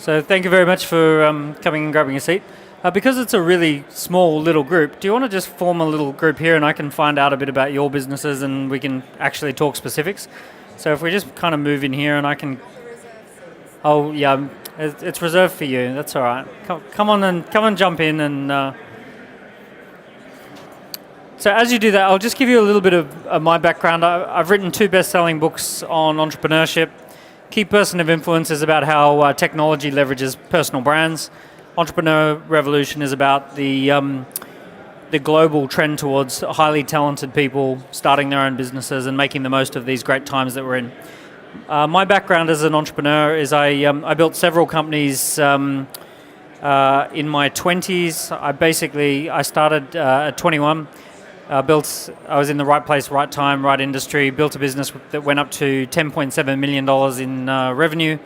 So thank you very much for coming and grabbing a seat. Because it's a really small little group, do you want to just form a little group here and I can find out a bit about your businesses and we can actually talk specifics? So if we just kind of move in here and I can... Oh yeah, it's reserved for you, that's all right. Come on, jump in and... So as you do that, I'll just give you a little bit of my background. I've written 2 best-selling books on entrepreneurship. Key Person of Influence is about how technology leverages personal brands. Entrepreneur Revolution is about the global trend towards highly talented people starting their own businesses and making the most of these great times that we're in. My background as an entrepreneur is I built several companies in my 20s. I started at 21. I was in the right place, right time, right industry, built a business that went up to $10.7 million in revenue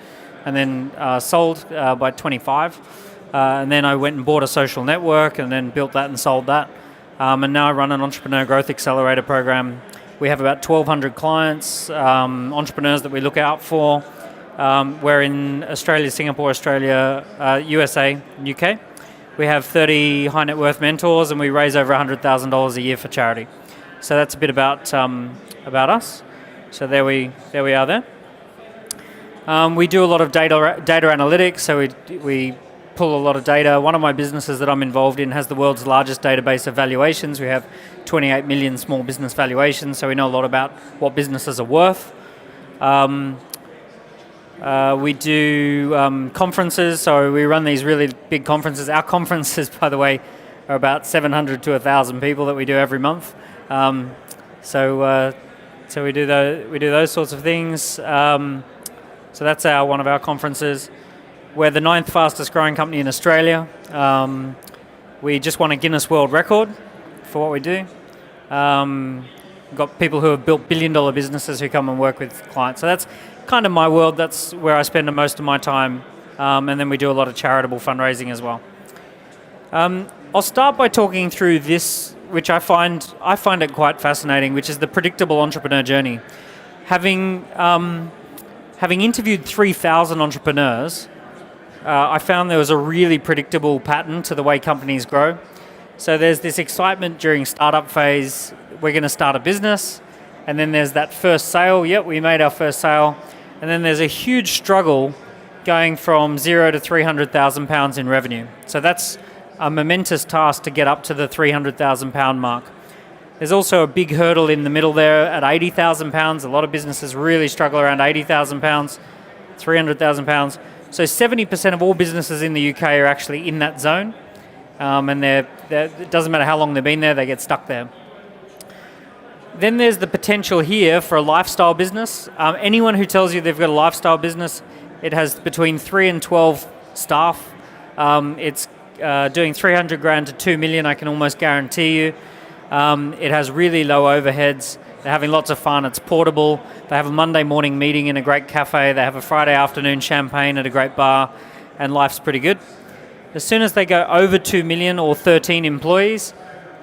and then sold by 25. And then I went and bought a social network and then built that and sold that. And now I run an Entrepreneur Growth Accelerator program. We have about 1,200 clients, entrepreneurs that we look out for. We're in Australia, Singapore, Australia, USA, UK. We have 30 high net worth mentors and we raise over $100,000 a year for charity. So that's a bit about us. So there we are there. We do a lot of data analytics, so we pull a lot of data. One of my businesses that I'm involved in has the world's largest database of valuations. We have 28 million small business valuations, so we know a lot about what businesses are worth. We do conferences, so we run these really big conferences. Our conferences, by the way, are about 700 to 1,000 people that we do every month. So we do those sorts of things. So that's one of our conferences. We're the 9th fastest growing company in Australia. We just won a Guinness World Record for what we do. We've got people who have built billion-dollar businesses who come and work with clients. So that's kind of my world. That's where I spend most of my time. And then we do a lot of charitable fundraising as well. I'll start by talking through this, which I find it quite fascinating, which is the predictable entrepreneur journey. Having interviewed 3,000 entrepreneurs, I found there was a really predictable pattern to the way companies grow. So there's this excitement during startup phase. We're going to start a business. And then there's that first sale. Yep, we made our first sale. And then there's a huge struggle going from 0 to £300,000 in revenue. So that's a momentous task to get up to the £300,000 mark. There's also a big hurdle in the middle there at £80,000. A lot of businesses really struggle around £80,000, £300,000. So 70% of all businesses in the UK are actually in that zone. And it doesn't matter how long they've been there, they get stuck there. Then there's the potential here for a lifestyle business. Anyone who tells you they've got a lifestyle business, it has between 3 and 12 staff. It's doing 300 grand to 2 million, I can almost guarantee you. It has really low overheads. They're having lots of fun. It's portable. They have a Monday morning meeting in a great cafe. They have a Friday afternoon champagne at a great bar, and life's pretty good. As soon as they go over 2 million or 13 employees,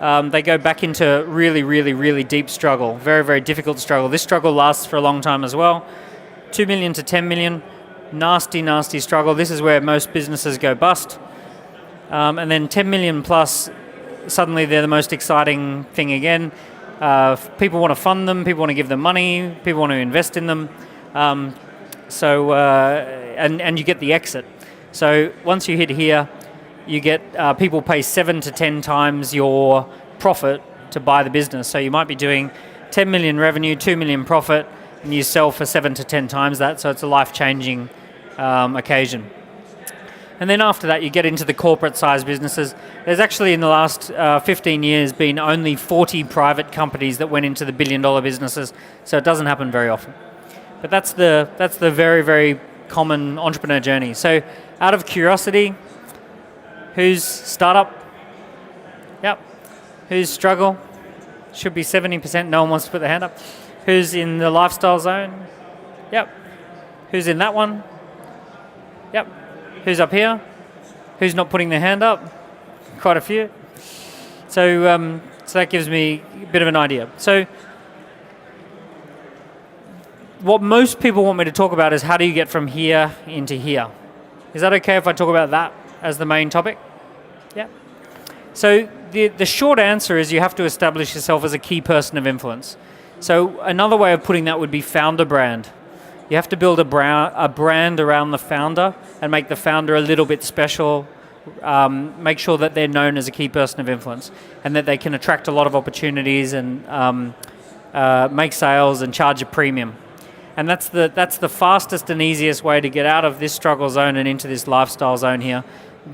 they go back into really, really, really deep struggle. Very, very difficult struggle. This struggle lasts for a long time as well. 2 million to 10 million, nasty, nasty struggle. This is where most businesses go bust. And then 10 million plus, suddenly they're the most exciting thing again. People want to fund them, people want to give them money, people want to invest in them. And you get the exit. So once you hit here, you get people pay 7 to 10 times your profit to buy the business. So you might be doing 10 million revenue, 2 million profit, and you sell for 7 to 10 times that. So it's a life-changing occasion. And then after that, you get into the corporate size businesses. There's actually in the last 15 years been only 40 private companies that went into the billion-dollar businesses. So it doesn't happen very often. But that's the very, very common entrepreneur journey. So out of curiosity, who's startup? Yep. Who's struggle? Should be 70%. No one wants to put their hand up. Who's in the lifestyle zone? Yep. Who's in that one? Yep. Who's up here? Who's not putting their hand up? Quite a few. So that gives me a bit of an idea. So what most people want me to talk about is how do you get from here into here? Is that okay if I talk about that as the main topic? Yeah. So the short answer is you have to establish yourself as a key person of influence. So another way of putting that would be founder brand. You have to build a brand around the founder and make the founder a little bit special. Make sure that they're known as a key person of influence and that they can attract a lot of opportunities and make sales and charge a premium. And that's the fastest and easiest way to get out of this struggle zone and into this lifestyle zone here.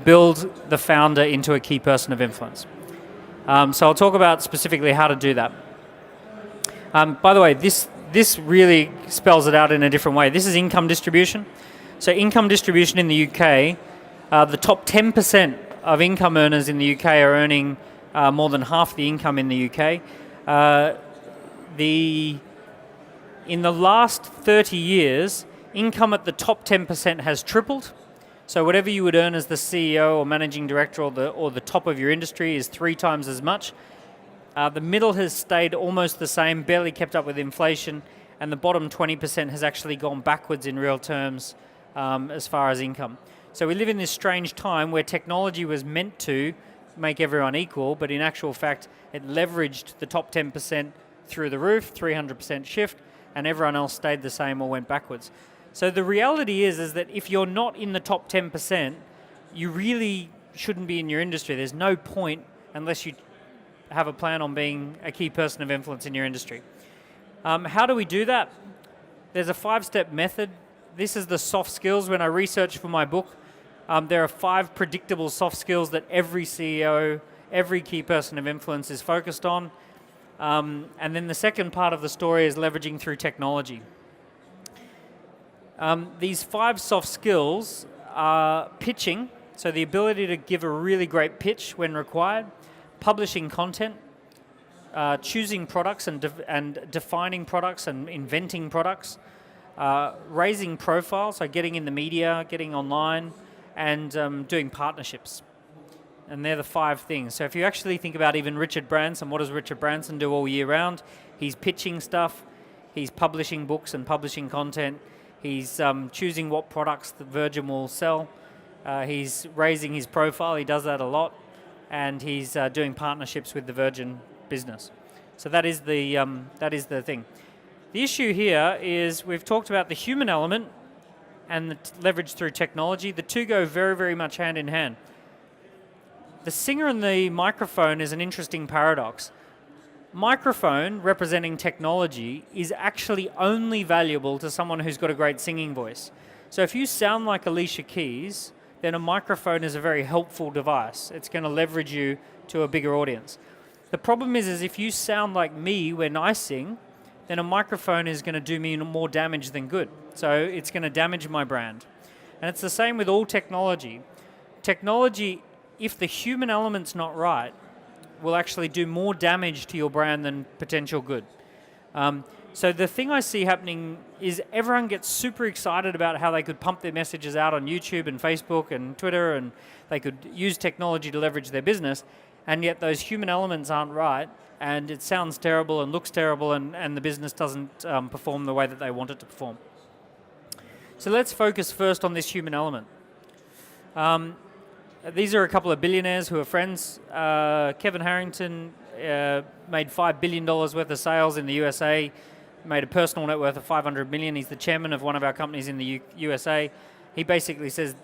Build the founder into a key person of influence. So I'll talk about specifically how to do that. By the way, this really spells it out in a different way. This is income distribution. So income distribution in the UK, the top 10% of income earners in the UK are earning more than half the income in the UK. In the last 30 years, income at the top 10% has tripled. So whatever you would earn as the CEO or managing director or the top of your industry is 3 times as much. The middle has stayed almost the same, barely kept up with inflation, and the bottom 20% has actually gone backwards in real terms as far as income. So we live in this strange time where technology was meant to make everyone equal, but in actual fact, it leveraged the top 10% through the roof, 300% shift, and everyone else stayed the same or went backwards. So the reality is that if you're not in the top 10%, you really shouldn't be in your industry. There's no point unless you have a plan on being a key person of influence in your industry. How do we do that? There's a 5-step method. This is the soft skills. When I researched for my book, there are 5 predictable soft skills that every CEO, every key person of influence is focused on. And then the second part of the story is leveraging through technology. These 5 soft skills are pitching, so the ability to give a really great pitch when required, publishing content, choosing products and defining products and inventing products, raising profiles, so getting in the media, getting online, and doing partnerships. And they're the 5 things. So if you actually think about even Richard Branson, what does Richard Branson do all year round? He's pitching stuff, he's publishing books and publishing content, he's choosing what products that Virgin will sell, he's raising his profile, he does that a lot, and he's doing partnerships with the Virgin business. So that is the thing. The issue here is we've talked about the human element and the leverage through technology. The two go very, very much hand in hand. The singer and the microphone is an interesting paradox. Microphone, representing technology, is actually only valuable to someone who's got a great singing voice. So if you sound like Alicia Keys, then a microphone is a very helpful device. It's going to leverage you to a bigger audience. The problem is if you sound like me when I sing, then a microphone is going to do me more damage than good. So it's going to damage my brand. And it's the same with all technology. Technology, if the human element's not right, will actually do more damage to your brand than potential good. So the thing I see happening is everyone gets super excited about how they could pump their messages out on YouTube and Facebook and Twitter, and they could use technology to leverage their business, and yet those human elements aren't right, and it sounds terrible and looks terrible, and the business doesn't perform the way that they want it to perform. So let's focus first on this human element. These are a couple of billionaires who are friends. Kevin Harrington made $5 billion worth of sales in the USA, made a personal net worth of $500 million. He's the chairman of one of our companies in the USA. He basically says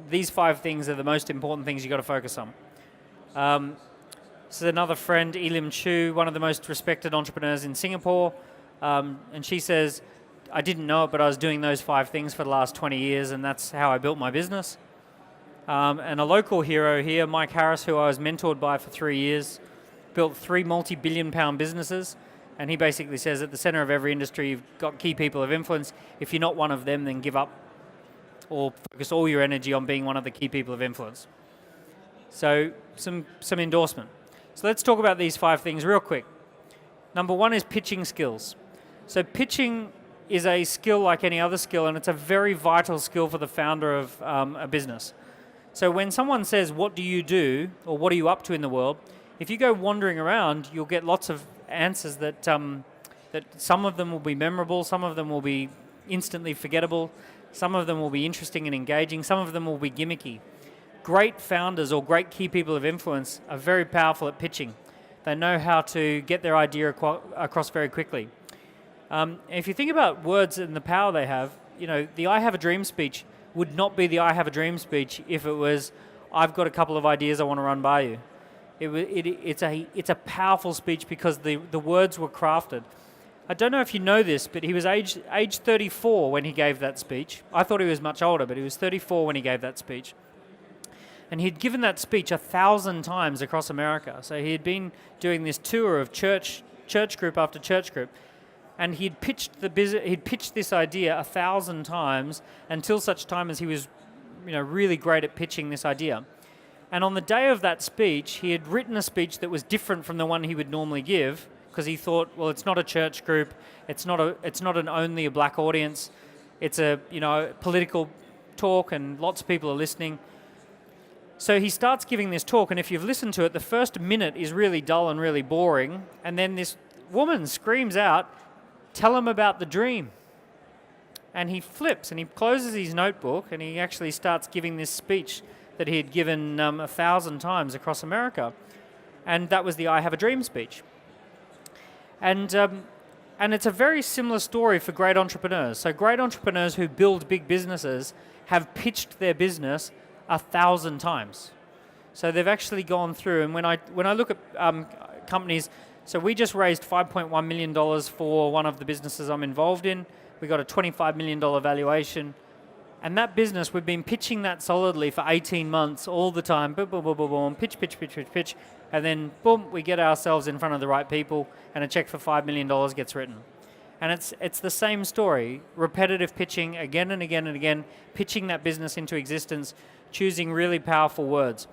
these 5 things are the most important things you've got to focus on. This is another friend, Elim Chu, one of the most respected entrepreneurs in Singapore. And she says, I didn't know it, but I was doing those 5 things for the last 20 years, and that's how I built my business. And a local hero here, Mike Harris, who I was mentored by for 3 years, built 3 multi-billion-pound businesses, and he basically says at the center of every industry, you've got key people of influence. If you're not one of them, then give up or focus all your energy on being one of the key people of influence. So some endorsement. So let's talk about these 5 things real quick. Number 1 is pitching skills. So pitching is a skill like any other skill, and it's a very vital skill for the founder of a business. So when someone says, what do you do, or what are you up to in the world, if you go wandering around, you'll get lots of answers that some of them will be memorable, some of them will be instantly forgettable. Some of them will be interesting and engaging. Some of them will be gimmicky. Great founders or great key people of influence are very powerful at pitching. They know how to get their idea across very quickly. If you think about words and the power they have, the I have a dream speech would not be the I have a dream speech if it was, I've got a couple of ideas I want to run by you. It's a powerful speech because the words were crafted. I don't know if you know this, but he was age 34 when he gave that speech. I thought he was much older, but he was 34 when he gave that speech. And he'd given that speech 1,000 times across America. So he had been doing this tour of church group after church group, and he'd pitched this idea 1,000 times until such time as he was, really great at pitching this idea. And on the day of that speech, he had written a speech that was different from the one he would normally give, because he thought, well, it's not a church group, it's not only a black audience, it's a political talk, and lots of people are listening. So he starts giving this talk, and if you've listened to it, the first minute is really dull and really boring, and then this woman screams out, "Tell him about the dream." And he flips, and he closes his notebook, and he actually starts giving this speech that he had given 1,000 times across America. And that was the I Have a Dream speech. And it's a very similar story for great entrepreneurs. So great entrepreneurs who build big businesses have pitched their business 1,000 times. So they've actually gone through, and when I look at companies, so we just raised $5.1 million for one of the businesses I'm involved in. We got a $25 million valuation. And that business, we've been pitching that solidly for 18 months all the time. Boom, boom, boom, boom, boom, pitch. And then, boom, we get ourselves in front of the right people and a check for $5 million gets written. And it's the same story, repetitive pitching again and again and again, pitching that business into existence, choosing really powerful words.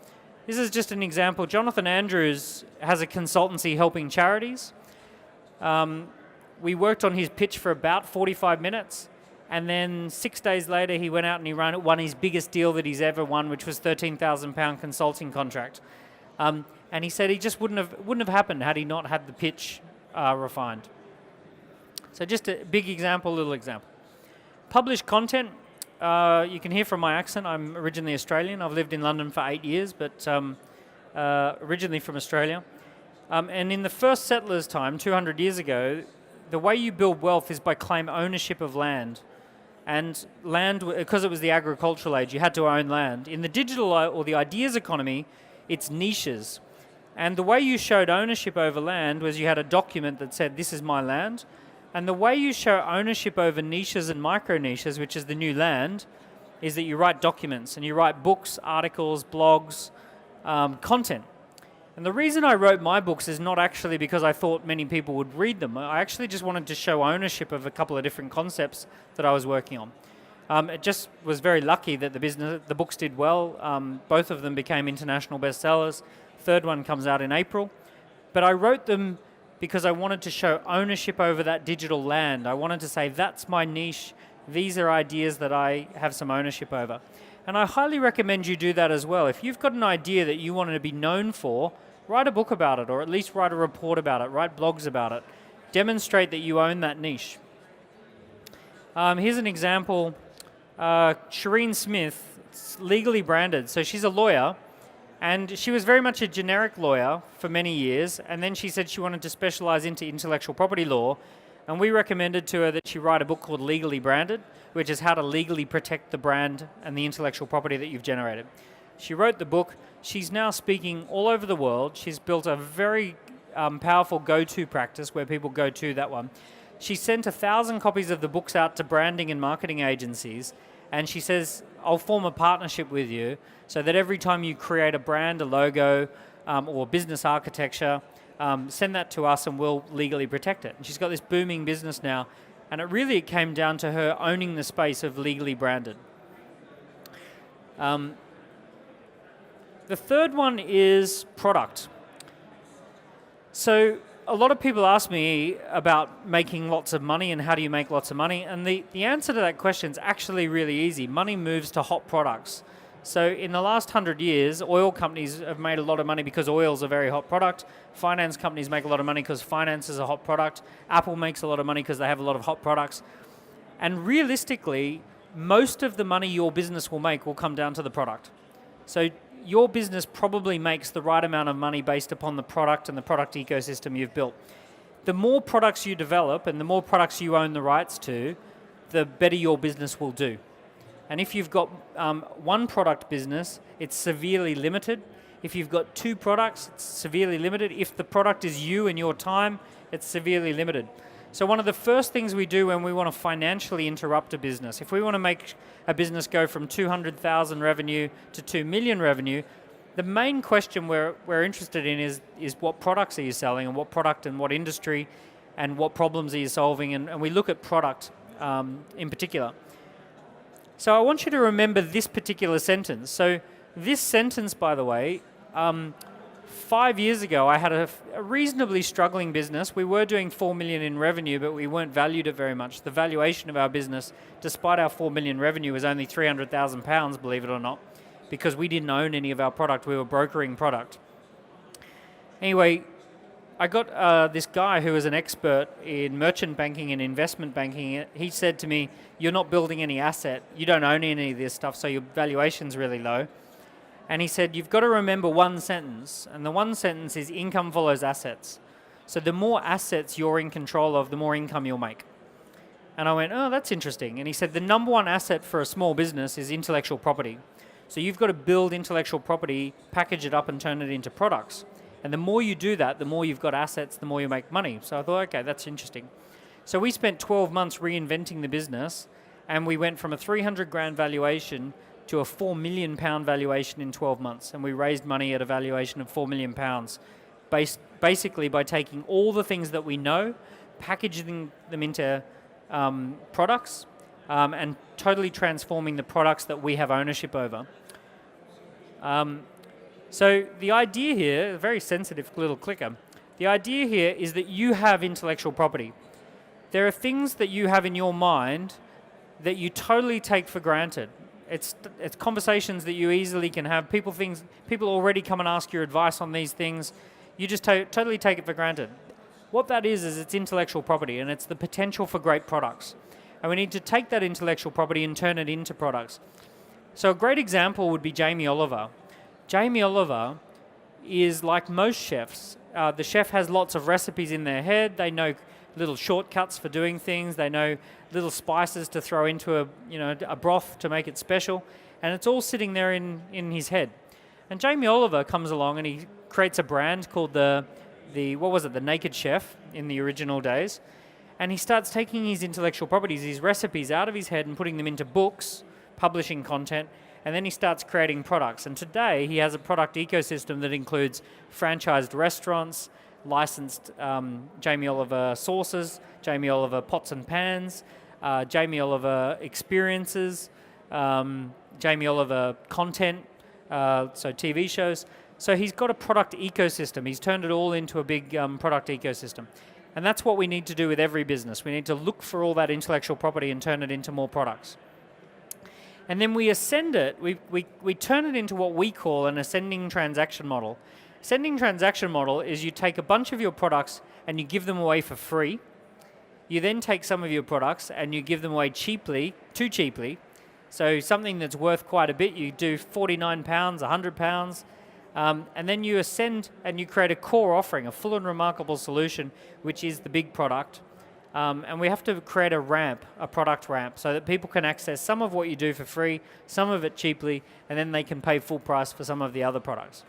This is just an example. Jonathan Andrews has a consultancy helping charities. We worked on his pitch for about 45 minutes. And then 6 days later, he went out and he won his biggest deal that he's ever won, which was £13,000 consulting contract. And he said he just wouldn't have happened had he not had the pitch refined. So just a big example, little example. Published content. You can hear from my accent. I'm originally Australian. I've lived in London for 8 years, but originally from Australia. And in the first settlers' time, 200 years ago, the way you build wealth is by claim ownership of land. And land, because it was the agricultural age, you had to own land. In the digital or the ideas economy, it's niches. And the way you showed ownership over land was you had a document that said, this is my land. And the way you show ownership over niches and micro niches, which is the new land, is that you write documents and you write books, articles, blogs, content. And the reason I wrote my books is not actually because I thought many people would read them. I actually just wanted to show ownership of a couple of different concepts that I was working on. It just was very lucky that the books did well. Both of them became international bestsellers. Third one comes out in April. But I wrote them because I wanted to show ownership over that digital land. I wanted to say, that's my niche. These are ideas that I have some ownership over. And I highly recommend you do that as well. If you've got an idea that you want to be known for, write a book about it, or at least write a report about it, write blogs about it. Demonstrate that you own that niche. Here's an example. Shireen Smith, it's legally branded. So she's a lawyer, and she was very much a generic lawyer for many years, and then she said she wanted to specialize into intellectual property law, and we recommended to her that she write a book called Legally Branded, which is how to legally protect the brand and the intellectual property that you've generated. She wrote the book. She's now speaking all over the world. She's built a very powerful go-to practice where people go to that one. She sent 1,000 copies of the books out to branding and marketing agencies, and she says, I'll form a partnership with you so that every time you create a brand, a logo, or business architecture, send that to us and we'll legally protect it. And she's got this booming business now, and it came down to her owning the space of legally branded. The third one is product. So a lot of people ask me about making lots of money and how do you make lots of money, and the answer to that question is actually really easy. Money moves to hot products. So in the last 100 years, oil companies have made a lot of money because oil is a very hot product. Finance companies make a lot of money because finance is a hot product. Apple makes a lot of money because they have a lot of hot products. And realistically, most of the money your business will make will come down to the product. So your business probably makes the right amount of money based upon the product and the product ecosystem you've built. The more products you develop and the more products you own the rights to, the better your business will do. And if you've got one product business, it's severely limited. If you've got two products, it's severely limited. If the product is you and your time, it's severely limited. So one of the first things we do when we want to financially interrupt a business, if we want to make a business go from 200,000 revenue to 2 million revenue, the main question we're interested in is what products are you selling, and what product and what industry and what problems are you solving, and we look at product in particular. So I want you to remember this particular sentence. So this sentence, by the way, 5 years ago, I had a reasonably struggling business. We were doing 4 million in revenue, but we weren't valued at very much. The valuation of our business, despite our 4 million revenue, was only £300,000, believe it or not, because we didn't own any of our product. We were brokering product. Anyway, I got this guy who was an expert in merchant banking and investment banking. He said to me, "You're not building any asset. You don't own any of this stuff, so your valuation's really low." And he said, "You've got to remember one sentence, and the one sentence is income follows assets. So the more assets you're in control of, the more income you'll make." And I went, "Oh, that's interesting." And he said, "The number one asset for a small business is intellectual property. So you've got to build intellectual property, package it up and turn it into products. And the more you do that, the more you've got assets, the more you make money." So I thought, okay, that's interesting. So we spent 12 months reinventing the business, and we went from a 300 grand valuation to a £4 million valuation in 12 months. And we raised money at a valuation of £4 million, basically by taking all the things that we know, packaging them into products, and totally transforming the products that we have ownership over. So the idea here, a very sensitive little clicker, the idea here is that you have intellectual property. There are things that you have in your mind that you totally take for granted. It's conversations that you easily can have. People already come and ask your advice on these things. You just totally take it for granted. What that is it's intellectual property, and it's the potential for great products. And we need to take that intellectual property and turn it into products. So a great example would be Jamie Oliver. Jamie Oliver is like most chefs. The chef has lots of recipes in their head. They know little shortcuts for doing things. They know little spices to throw into a broth to make it special, and it's all sitting there in his head. And Jamie Oliver comes along and he creates a brand called the Naked Chef in the original days, and he starts taking his intellectual properties, his recipes out of his head and putting them into books, publishing content, and then he starts creating products. And today he has a product ecosystem that includes franchised restaurants, licensed Jamie Oliver sauces, Jamie Oliver pots and pans, Jamie Oliver experiences, Jamie Oliver content, so TV shows. So he's got a product ecosystem. He's turned it all into a big product ecosystem. And that's what we need to do with every business. We need to look for all that intellectual property and turn it into more products. And then we ascend it, we turn it into what we call an ascending transaction model. Ascending transaction model is you take a bunch of your products and you give them away for free. You then take some of your products and you give them away cheaply, too cheaply. So something that's worth quite a bit, you do £49, £100, and then you ascend and you create a core offering, a full and remarkable solution, which is the big product. And we have to create a ramp, a product ramp, so that people can access some of what you do for free, some of it cheaply, and then they can pay full price for some of the other products.